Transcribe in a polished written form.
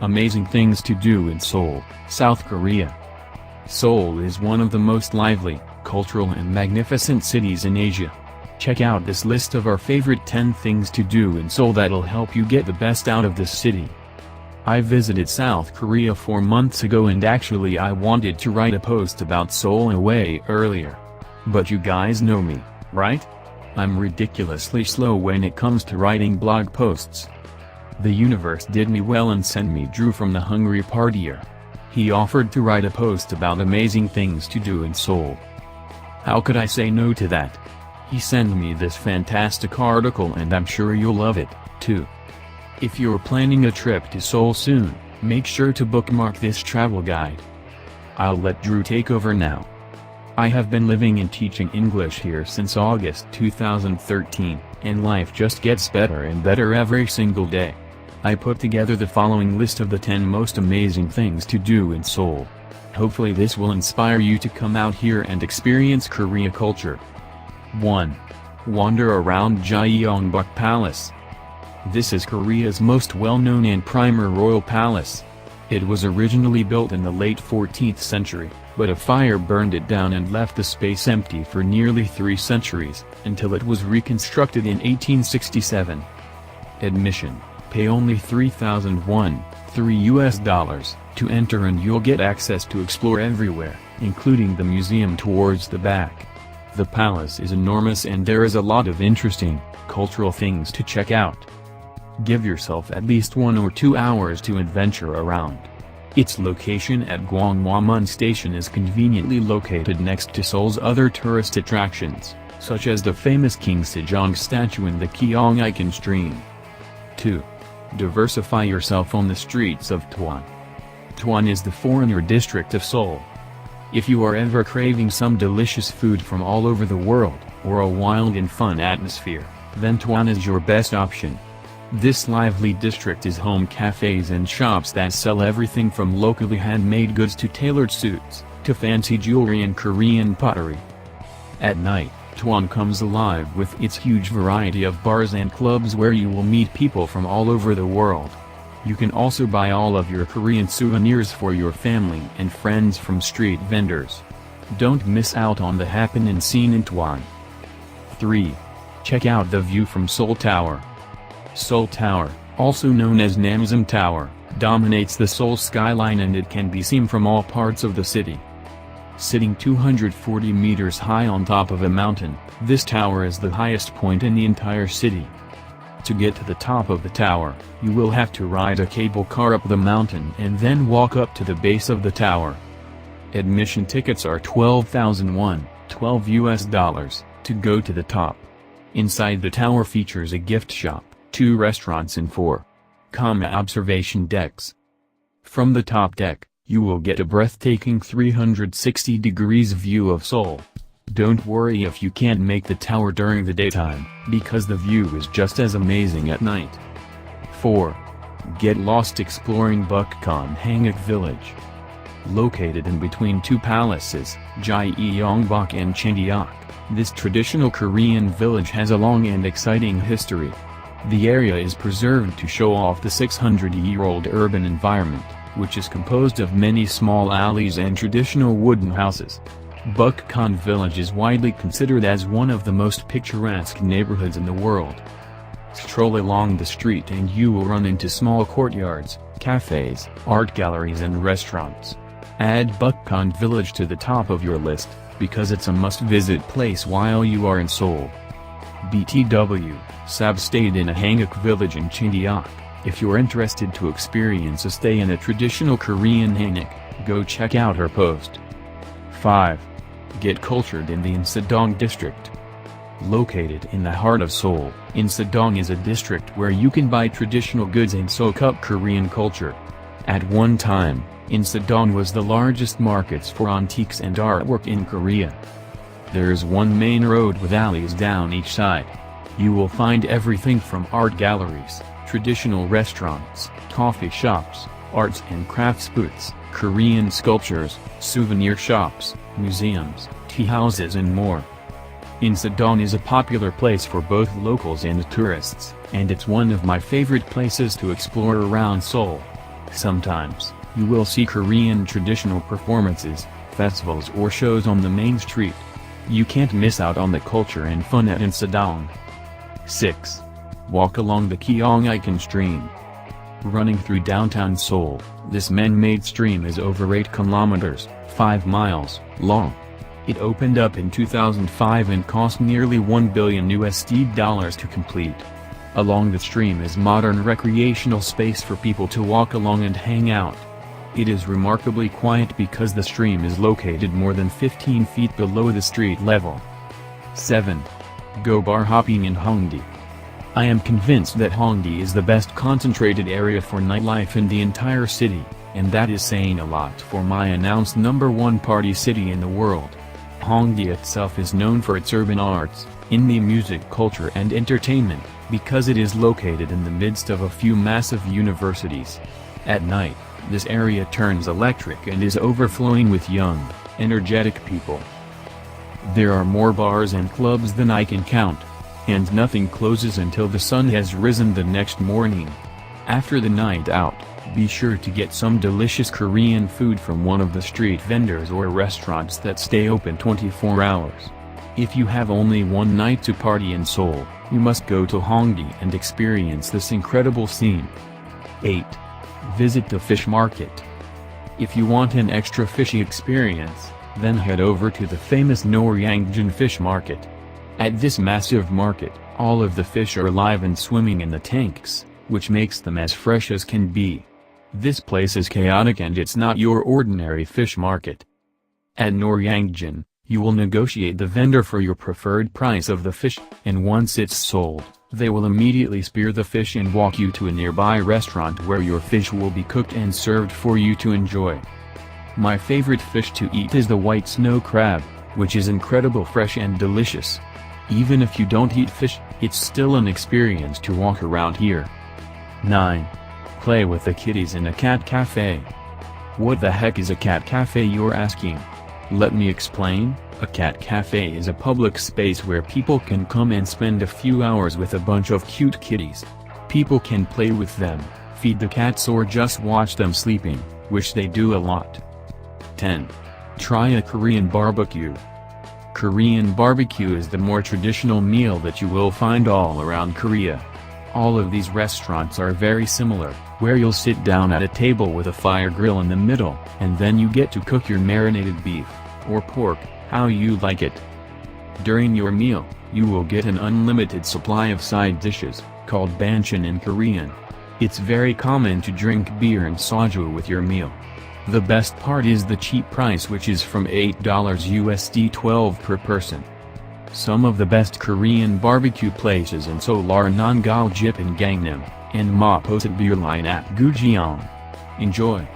Amazing things to do in Seoul, South Korea. Seoul is one of the most lively, cultural and magnificent cities in Asia. Check out this list of our favorite 10 things to do in Seoul that'll help you get the best out of this city. I visited South Korea 4 months ago and actually I wanted to write a post about Seoul way earlier. But you guys know me, right? I'm ridiculously slow when it comes to writing blog posts. The universe did me well and sent me Drew from the Hungry Partier. He offered to write a post about amazing things to do in Seoul. How could I say no to that? He sent me this fantastic article and I'm sure you'll love it, too. If you're planning a trip to Seoul soon, make sure to bookmark this travel guide. I'll let Drew take over now. I have been living and teaching English here since August 2013, and life just gets better and better every single day. I put together the following list of the 10 most amazing things to do in Seoul. Hopefully this will inspire you to come out here and experience Korea culture. 1. Wander around Gyeongbuk Palace. This is Korea's most well-known and prime royal palace. It was originally built in the late 14th century, but a fire burned it down and left the space empty for nearly 3 centuries, until it was reconstructed in 1867. Admission: pay only $3,001, $3 to enter and you'll get access to explore everywhere, including the museum towards the back. The palace is enormous and there is a lot of interesting, cultural things to check out. Give yourself at least 1 or 2 hours to adventure around. Its location at Gwanghwamun Station is conveniently located next to Seoul's other tourist attractions, such as the famous King Sejong statue and the Gyeongjin stream. 2. Diversify yourself on the streets of Toan. Toan is the foreigner district of Seoul. If you are ever craving some delicious food from all over the world, or a wild and fun atmosphere, then Toan is your best option. This lively district is home cafes and shops that sell everything from locally handmade goods to tailored suits, to fancy jewelry and Korean pottery. At night, Toan comes alive with its huge variety of bars and clubs where you will meet people from all over the world. You can also buy all of your Korean souvenirs for your family and friends from street vendors. Don't miss out on the happening scene in Toan. 3. Check out the view from Seoul Tower. Seoul Tower, also known as Namsan Tower, dominates the Seoul skyline and it can be seen from all parts of the city. Sitting 240 meters high on top of a mountain, this tower is the highest point in the entire city. To get to the top of the tower, you will have to ride a cable car up the mountain and then walk up to the base of the tower. Admission tickets are $12,001, $12 to go to the top. Inside the tower features a gift shop, 2 restaurants and 4 observation decks. From the top deck, you will get a breathtaking 360 degrees view of Seoul. Don't worry if you can't make the tower during the daytime, because the view is just as amazing at night. 4. Get lost exploring Bukkan Hanguk Village. Located in between 2 palaces, Gyeongbuk and Cheondeok, this traditional Korean village has a long and exciting history. The area is preserved to show off the 600-year-old urban environment, which is composed of many small alleys and traditional wooden houses. Bukkan Village is widely considered as one of the most picturesque neighborhoods in the world. Stroll along the street and you will run into small courtyards, cafes, art galleries and restaurants. Add Bukkan Village to the top of your list, because it's a must-visit place while you are in Seoul. BTW, Sab stayed in a Hanguk village in Cheondeok. If you're interested to experience a stay in a traditional Korean Hanguk, go check out her post. 5. Get cultured in the Insa-Dong district. Located in the heart of Seoul, Insa-Dong is a district where you can buy traditional goods and soak up Korean culture. At one time, Insa-Dong was the largest markets for antiques and artwork in Korea. There's one main road with alleys down each side. You will find everything from art galleries, traditional restaurants, coffee shops, arts and crafts booths, Korean sculptures, souvenir shops, museums, tea houses and more. Insa-Dong is a popular place for both locals and tourists, and it's one of my favorite places to explore around Seoul. Sometimes, you will see Korean traditional performances, festivals or shows on the main street. You can't miss out on the culture and fun at Insa-Dong. 6. Walk along the Noryangjin stream. Running through downtown Seoul, this man-made stream is over 8 kilometers, 5 miles, long. It opened up in 2005 and cost nearly $1 billion to complete. Along the stream is modern recreational space for people to walk along and hang out. It is remarkably quiet because the stream is located more than 15 feet below the street level. 7. Go bar hopping in Hongdae. I am convinced that Hongdae is the best concentrated area for nightlife in the entire city, and that is saying a lot for my announced #1 party city in the world. Hongdae itself is known for its urban arts, indie music culture and entertainment, because it is located in the midst of a few massive universities. At night, this area turns electric and is overflowing with young, energetic people. There are more bars and clubs than I can count. And nothing closes until the sun has risen the next morning. After the night out, be sure to get some delicious Korean food from one of the street vendors or restaurants that stay open 24 hours. If you have only one night to party in Seoul, you must go to Hongdae and experience this incredible scene. 8. Visit the fish market. If you want an extra fishy experience, then head over to the famous Noryangjin fish market. At this massive market, all of the fish are alive and swimming in the tanks, which makes them as fresh as can be. This place is chaotic and it's not your ordinary fish market. At Noryangjin, you will negotiate the vendor for your preferred price of the fish, and once it's sold, they will immediately spear the fish and walk you to a nearby restaurant where your fish will be cooked and served for you to enjoy. My favorite fish to eat is the white snow crab, which is incredible fresh and delicious. Even if you don't eat fish, it's still an experience to walk around here. 9. Play with the kitties in a cat cafe. What the heck is a cat cafe, you're asking? Let me explain. A cat cafe is a public space where people can come and spend a few hours with a bunch of cute kitties. People can play with them, feed the cats or just watch them sleeping, which they do a lot. 10. Try a Korean barbecue. Korean barbecue is the more traditional meal that you will find all around Korea. All of these restaurants are very similar, where you'll sit down at a table with a fire grill in the middle, and then you get to cook your marinated beef, or pork, how you like it. During your meal, you will get an unlimited supply of side dishes, called banchan in Korean. It's very common to drink beer and soju with your meal. The best part is the cheap price, which is from $8 $12 per person. Some of the best Korean barbecue places in Seoul are Nongal Jip in Gangnam, and Ma Posit Beer Line at Gujeong. Enjoy!